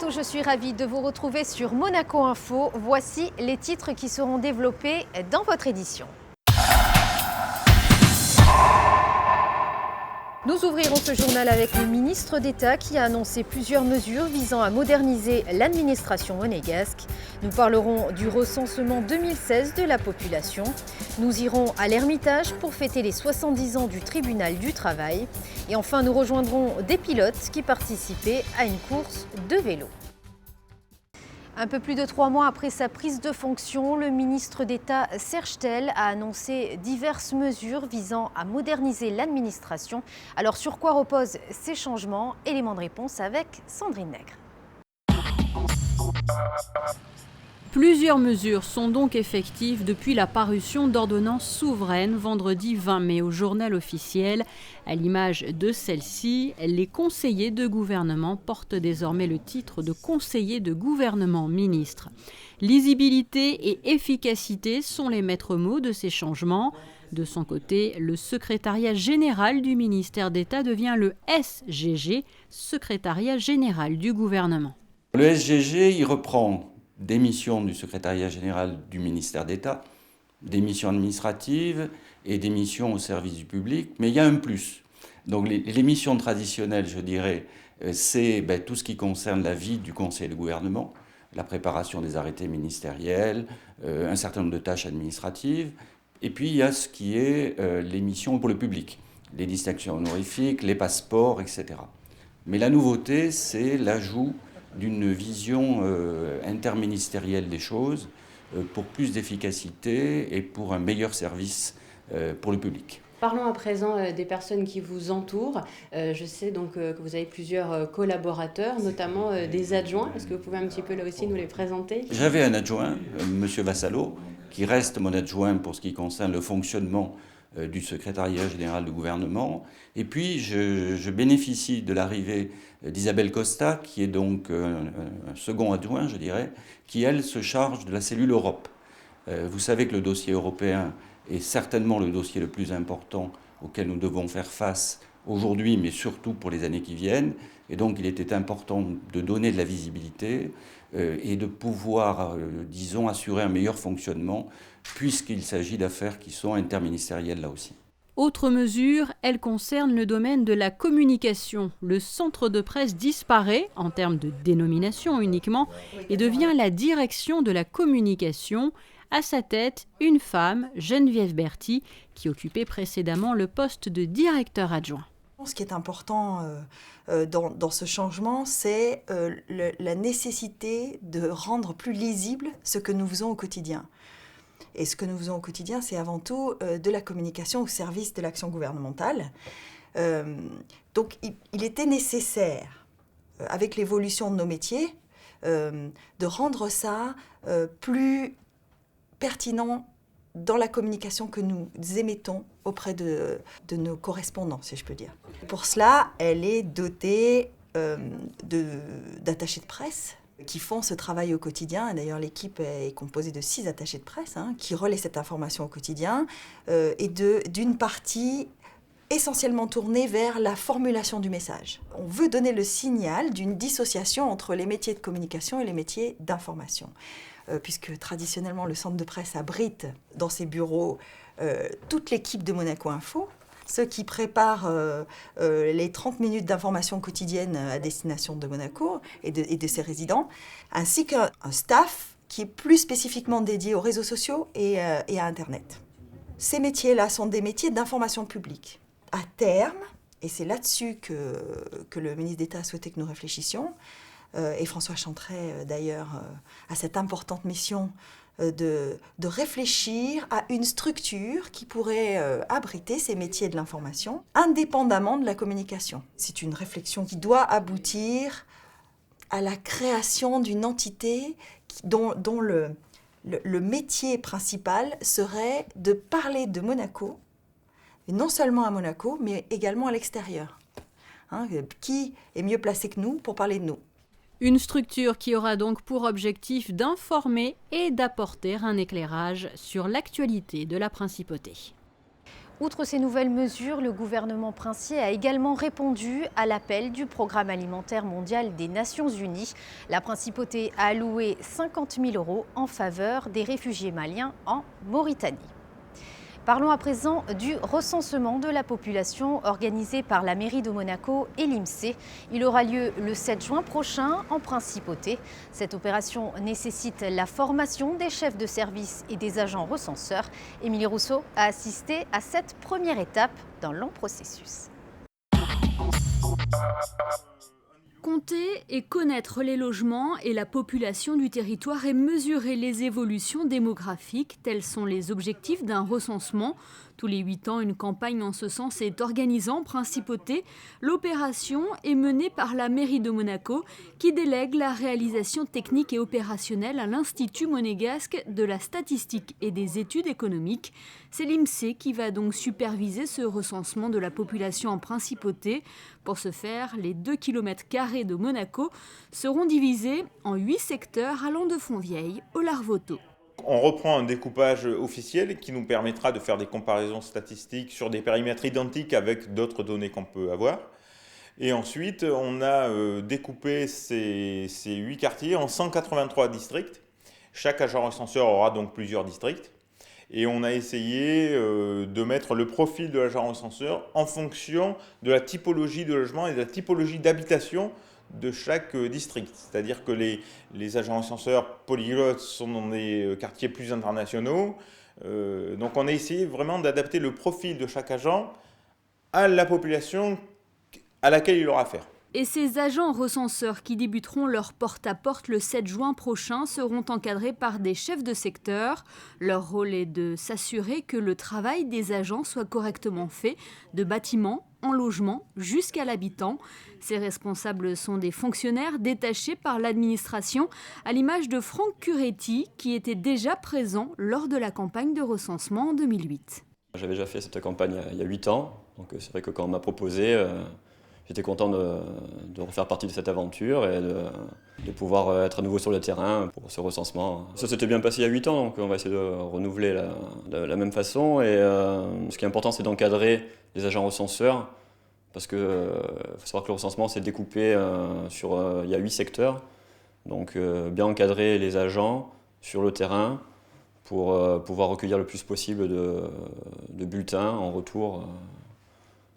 tous, je suis ravie de vous retrouver sur Monaco Info. Voici les titres qui seront développés dans votre édition. Nous ouvrirons ce journal avec le ministre d'État qui a annoncé plusieurs mesures visant à moderniser l'administration monégasque. Nous parlerons du recensement 2016 de la population. Nous irons à l'Ermitage pour fêter les 70 ans du tribunal du travail. Et enfin, nous rejoindrons des pilotes qui participaient à une course de vélo. Un peu plus de 3 mois après sa prise de fonction, le ministre d'État Serge Tel a annoncé diverses mesures visant à moderniser l'administration. Alors sur quoi reposent ces changements? Élément de réponse avec Sandrine Nègre. Plusieurs mesures sont donc effectives depuis la parution d'ordonnances souveraines vendredi 20 mai au journal officiel. À l'image de celle-ci, les conseillers de gouvernement portent désormais le titre de conseiller de gouvernement ministre. Lisibilité et efficacité sont les maîtres mots de ces changements. De son côté, le secrétariat général du ministère d'État devient le SGG, secrétariat général du gouvernement. Le SGG, il reprend des missions du secrétariat général du ministère d'État, des missions administratives et des missions au service du public, mais il y a un plus. Donc les missions traditionnelles, je dirais, c'est tout ce qui concerne la vie du conseil de gouvernement, la préparation des arrêtés ministériels, un certain nombre de tâches administratives, et puis il y a ce qui est les missions pour le public, les distinctions honorifiques, les passeports, etc. Mais la nouveauté, c'est l'ajout d'une vision interministérielle des choses pour plus d'efficacité et pour un meilleur service pour le public. Parlons à présent des personnes qui vous entourent. Je sais donc que vous avez plusieurs collaborateurs, notamment des adjoints. Est-ce que vous pouvez un petit peu là aussi nous les présenter? J'avais un adjoint, M. Vassallo, qui reste mon adjoint pour ce qui concerne le fonctionnement du secrétariat général du gouvernement. Et puis, je bénéficie de l'arrivée d'Isabelle Costa, qui est donc un second adjoint, je dirais, qui, elle, se charge de la cellule Europe. Vous savez que le dossier européen est certainement le dossier le plus important auquel nous devons faire face aujourd'hui, mais surtout pour les années qui viennent. Et donc, il était important de donner de la visibilité et de pouvoir, disons, assurer un meilleur fonctionnement, puisqu'il s'agit d'affaires qui sont interministérielles là aussi. Autre mesure, elle concerne le domaine de la communication. Le centre de presse disparaît, en termes de dénomination uniquement, et devient la direction de la communication. À sa tête, une femme, Geneviève Berthy, qui occupait précédemment le poste de directeur adjoint. Ce qui est important dans ce changement, c'est la nécessité de rendre plus lisible ce que nous faisons au quotidien. Et ce que nous faisons au quotidien, c'est avant tout de la communication au service de l'action gouvernementale. Donc il était nécessaire, avec l'évolution de nos métiers, de rendre ça plus pertinent dans la communication que nous émettons auprès de nos correspondants, si je peux dire. Pour cela, elle est dotée d'attachés de presse qui font ce travail au quotidien. Et d'ailleurs, l'équipe est composée de 6 attachés de presse qui relaient cette information au quotidien et d'une partie essentiellement tournée vers la formulation du message. On veut donner le signal d'une dissociation entre les métiers de communication et les métiers d'information. Puisque traditionnellement, le centre de presse abrite dans ses bureaux toute l'équipe de Monaco Info, ceux qui préparent les 30 minutes d'information quotidienne à destination de Monaco et de ses résidents, ainsi qu'un staff qui est plus spécifiquement dédié aux réseaux sociaux et à Internet. Ces métiers-là sont des métiers d'information publique. À terme, et c'est là-dessus que le ministre d'État a souhaité que nous réfléchissions, et François Chantret, d'ailleurs, a cette importante mission de réfléchir à une structure qui pourrait abriter ces métiers de l'information, indépendamment de la communication. C'est une réflexion qui doit aboutir à la création d'une entité dont le métier principal serait de parler de Monaco, et non seulement à Monaco, mais également à l'extérieur. Qui est mieux placé que nous pour parler de nous ? Une structure qui aura donc pour objectif d'informer et d'apporter un éclairage sur l'actualité de la principauté. Outre ces nouvelles mesures, le gouvernement princier a également répondu à l'appel du Programme alimentaire mondial des Nations Unies. La principauté a alloué 50 000 € en faveur des réfugiés maliens en Mauritanie. Parlons à présent du recensement de la population organisé par la mairie de Monaco et l'INSEE. Il aura lieu le 7 juin prochain en principauté. Cette opération nécessite la formation des chefs de service et des agents recenseurs. Émilie Rousseau a assisté à cette première étape dans le long processus. Compter et connaître les logements et la population du territoire et mesurer les évolutions démographiques, tels sont les objectifs d'un recensement. Tous les 8 ans, une campagne en ce sens est organisée en principauté. L'opération est menée par la mairie de Monaco qui délègue la réalisation technique et opérationnelle à l'Institut monégasque de la statistique et des études économiques. C'est l'INSEE qui va donc superviser ce recensement de la population en principauté. Pour ce faire, les 2 km² de Monaco seront divisés en 8 secteurs allant de Fontvieille au Larvoto. On reprend un découpage officiel qui nous permettra de faire des comparaisons statistiques sur des périmètres identiques avec d'autres données qu'on peut avoir. Et ensuite, on a découpé ces 8 quartiers en 183 districts. Chaque agent recenseur aura donc plusieurs districts. Et on a essayé de mettre le profil de l'agent recenseur en fonction de la typologie de logement et de la typologie d'habitation de chaque district. C'est-à-dire que les agents recenseurs polyglottes sont dans des quartiers plus internationaux. Donc on a essayé vraiment d'adapter le profil de chaque agent à la population à laquelle il aura affaire. Et ces agents recenseurs qui débuteront leur porte-à-porte le 7 juin prochain seront encadrés par des chefs de secteur. Leur rôle est de s'assurer que le travail des agents soit correctement fait, de bâtiment en logement jusqu'à l'habitant. Ces responsables sont des fonctionnaires détachés par l'administration, à l'image de Franck Curetti, qui était déjà présent lors de la campagne de recensement en 2008. J'avais déjà fait cette campagne il y a 8 ans, donc c'est vrai que quand on m'a proposé, j'étais content de refaire partie de cette aventure et de pouvoir être à nouveau sur le terrain pour ce recensement. Ça s'était bien passé il y a 8 ans, donc on va essayer de renouveler de la même façon. Et ce qui est important, c'est d'encadrer les agents recenseurs, parce qu'il faut savoir que le recensement s'est découpé il y a 8 secteurs. Donc bien encadrer les agents sur le terrain pour pouvoir recueillir le plus possible de bulletins en retour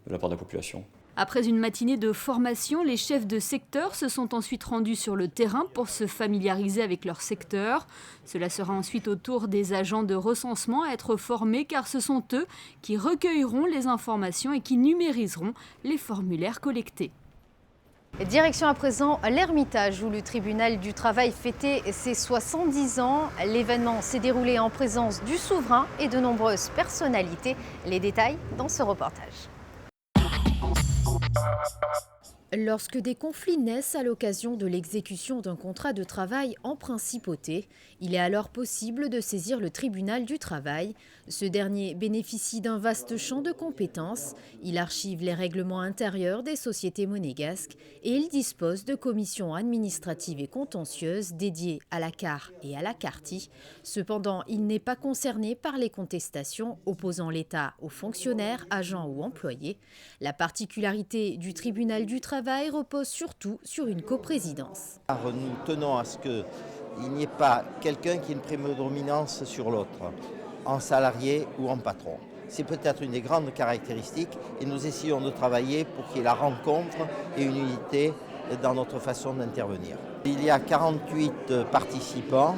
de la part de la population. Après une matinée de formation, les chefs de secteur se sont ensuite rendus sur le terrain pour se familiariser avec leur secteur. Cela sera ensuite au tour des agents de recensement à être formés, car ce sont eux qui recueilleront les informations et qui numériseront les formulaires collectés. Direction à présent l'Ermitage, où le tribunal du travail fêtait ses 70 ans. L'événement s'est déroulé en présence du souverain et de nombreuses personnalités. Les détails dans ce reportage. Lorsque des conflits naissent à l'occasion de l'exécution d'un contrat de travail en principauté, il est alors possible de saisir le tribunal du travail. Ce dernier bénéficie d'un vaste champ de compétences. Il archive les règlements intérieurs des sociétés monégasques et il dispose de commissions administratives et contentieuses dédiées à la CAR et à la CARTI. Cependant, il n'est pas concerné par les contestations opposant l'État aux fonctionnaires, agents ou employés. La particularité du tribunal du travail repose surtout sur une coprésidence. Nous tenons à ce qu'il n'y ait pas quelqu'un qui ait une prédominance sur l'autre, en salarié ou en patron. C'est peut-être une des grandes caractéristiques et nous essayons de travailler pour qu'il y ait la rencontre et une unité dans notre façon d'intervenir. Il y a 48 participants.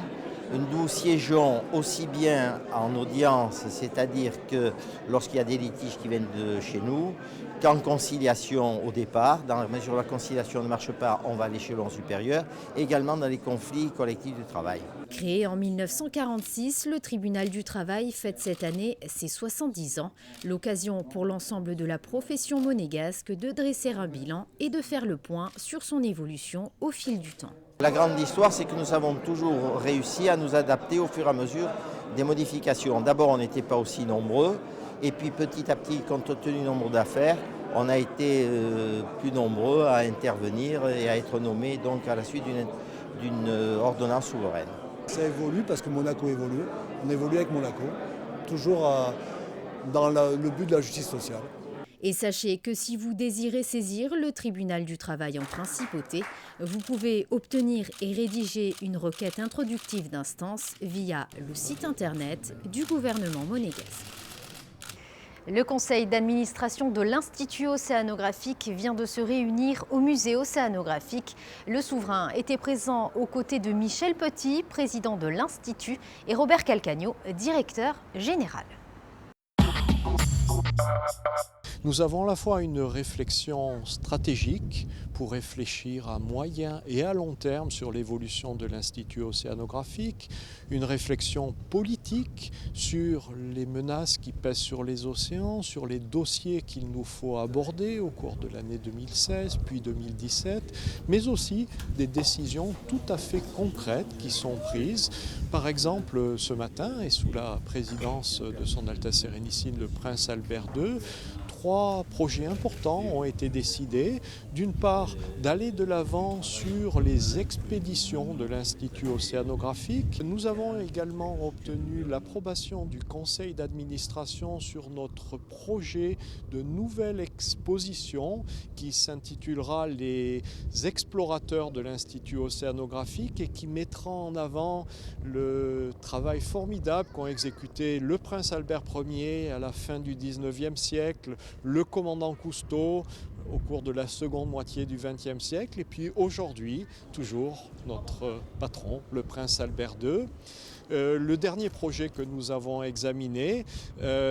Nous siégeons aussi bien en audience, c'est-à-dire que lorsqu'il y a des litiges qui viennent de chez nous, qu'en conciliation au départ. Dans la mesure où la conciliation ne marche pas, on va à l'échelon supérieur, et également dans les conflits collectifs du travail. Créé en 1946, le tribunal du travail fête cette année ses 70 ans. L'occasion pour l'ensemble de la profession monégasque de dresser un bilan et de faire le point sur son évolution au fil du temps. La grande histoire, c'est que nous avons toujours réussi à nous adapter au fur et à mesure des modifications. D'abord, on n'était pas aussi nombreux, et puis petit à petit, compte tenu du nombre d'affaires, on a été plus nombreux à intervenir et à être nommés donc à la suite d'une ordonnance souveraine. Ça évolue parce que Monaco évolue, on évolue avec Monaco, toujours à dans le but de la justice sociale. Et sachez que si vous désirez saisir le tribunal du travail en principauté, vous pouvez obtenir et rédiger une requête introductive d'instance via le site internet du gouvernement monégasque. Le conseil d'administration de l'Institut océanographique vient de se réunir au musée océanographique. Le souverain était présent aux côtés de Michel Petit, président de l'Institut, et Robert Calcagno, directeur général. Nous avons à la fois une réflexion stratégique pour réfléchir à moyen et à long terme sur l'évolution de l'Institut océanographique, une réflexion politique sur les menaces qui pèsent sur les océans, sur les dossiers qu'il nous faut aborder au cours de l'année 2016 puis 2017, mais aussi des décisions tout à fait concrètes qui sont prises. Par exemple, ce matin, et sous la présidence de Son Altesse Sérénissime le Prince Albert II, 3 projets importants ont été décidés. D'une part, d'aller de l'avant sur les expéditions de l'Institut océanographique. Nous avons également obtenu l'approbation du conseil d'administration sur notre projet de nouvelle exposition qui s'intitulera Les explorateurs de l'Institut océanographique et qui mettra en avant le travail formidable qu'ont exécuté le prince Albert Ier à la fin du XIXe siècle, le commandant Cousteau au cours de la seconde moitié du XXe siècle et puis aujourd'hui, toujours notre patron, le prince Albert II. Le dernier projet que nous avons examiné,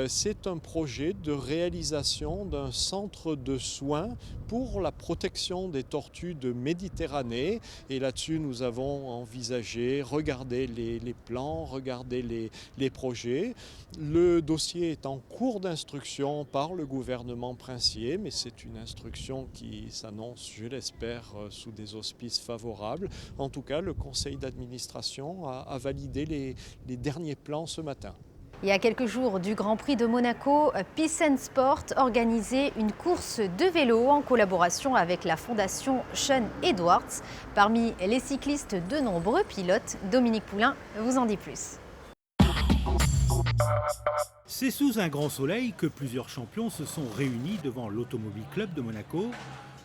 c'est un projet de réalisation d'un centre de soins pour la protection des tortues de Méditerranée. Et là-dessus, nous avons envisagé, regardé les plans, regardé les projets. Le dossier est en cours d'instruction par le gouvernement princier, mais c'est une instruction qui s'annonce, je l'espère, sous des auspices favorables. En tout cas, le conseil d'administration a validé les derniers plans ce matin. Il y a quelques jours du Grand Prix de Monaco, Peace and Sport organisait une course de vélo en collaboration avec la fondation Sean Edwards. Parmi les cyclistes, de nombreux pilotes. Dominique Poulain vous en dit plus. C'est sous un grand soleil que plusieurs champions se sont réunis devant l'Automobile Club de Monaco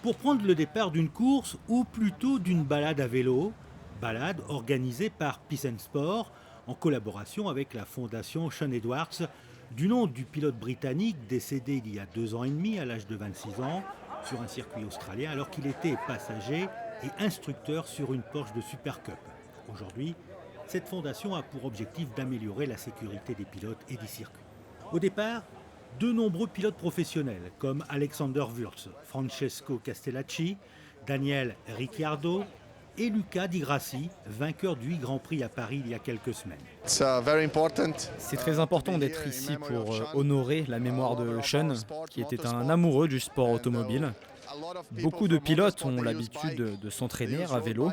pour prendre le départ d'une course ou plutôt d'une balade à vélo. Balade organisée par Peace and Sport en collaboration avec la fondation Sean Edwards, du nom du pilote britannique décédé il y a 2 ans et demi à l'âge de 26 ans sur un circuit australien alors qu'il était passager et instructeur sur une Porsche de Super Cup. Aujourd'hui, cette fondation a pour objectif d'améliorer la sécurité des pilotes et des circuits. Au départ, de nombreux pilotes professionnels comme Alexander Wurz, Francesco Castellacci, Daniel Ricciardo et Luca Di Grassi, vainqueur du Grand Prix à Paris il y a quelques semaines. C'est très important d'être ici pour honorer la mémoire de Sean, qui était un amoureux du sport automobile. Beaucoup de pilotes ont l'habitude de s'entraîner à vélo.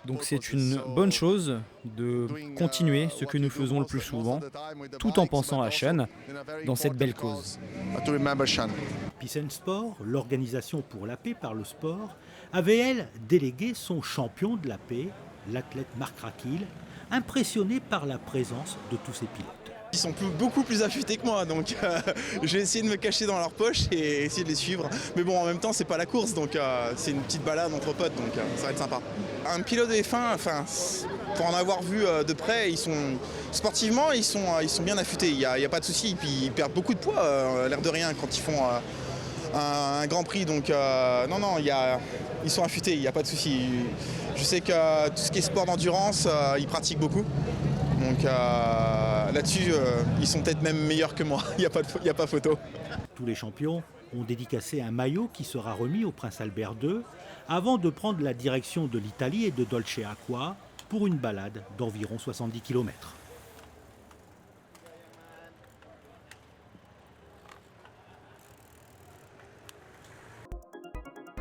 Donc c'est une bonne chose de continuer ce que nous faisons le plus souvent, tout en pensant à Sean dans cette belle cause. Peace and Sport, l'organisation pour la paix par le sport, avait elle délégué son champion de la paix, l'athlète Marc Raquil, impressionné par la présence de tous ces pilotes. Ils sont beaucoup plus affûtés que moi, donc je vais essayer de me cacher dans leur poche et essayer de les suivre. Mais bon, en même temps, c'est pas la course, donc c'est une petite balade entre potes, donc ça va être sympa. Un pilote de F1, pour en avoir vu de près, sportivement, ils sont bien affûtés, il y a pas de souci. Puis ils perdent beaucoup de poids, l'air de rien, quand ils font un Grand Prix. Donc non, ils sont affûtés, il n'y a pas de souci. Je sais que tout ce qui est sport d'endurance, ils pratiquent beaucoup. Donc là-dessus, ils sont peut-être même meilleurs que moi, il n'y a pas photo. Tous les champions ont dédicacé un maillot qui sera remis au prince Albert II avant de prendre la direction de l'Italie et de Dolce Acqua pour une balade d'environ 70 km.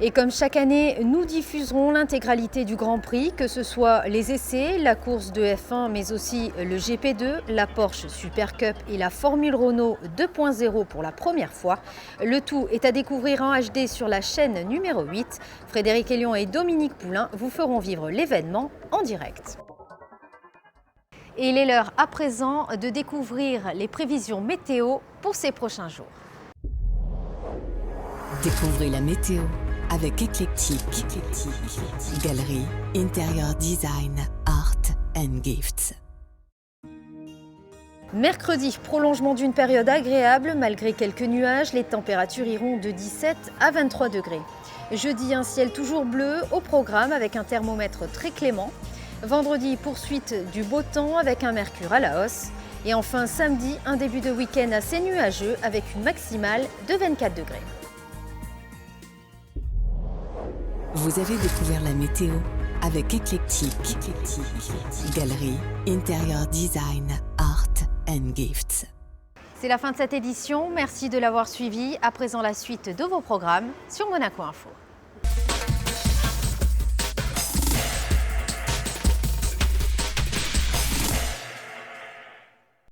Et comme chaque année, nous diffuserons l'intégralité du Grand Prix, que ce soit les essais, la course de F1, mais aussi le GP2, la Porsche Super Cup et la Formule Renault 2.0 pour la première fois. Le tout est à découvrir en HD sur la chaîne numéro 8. Frédéric Hélion et Dominique Poulain vous feront vivre l'événement en direct. Et il est l'heure à présent de découvrir les prévisions météo pour ces prochains jours. Découvrez la météo avec Eclectic, galerie, intérieur design, art and gifts. Mercredi, prolongement d'une période agréable, malgré quelques nuages, les températures iront de 17 à 23 degrés. Jeudi, un ciel toujours bleu au programme avec un thermomètre très clément. Vendredi, poursuite du beau temps avec un mercure à la hausse. Et enfin, samedi, un début de week-end assez nuageux avec une maximale de 24 degrés. Vous avez découvert la météo avec Eclectic, galerie, intérieur design, art and gifts. C'est la fin de cette édition, merci de l'avoir suivi. À présent la suite de vos programmes sur Monaco Info.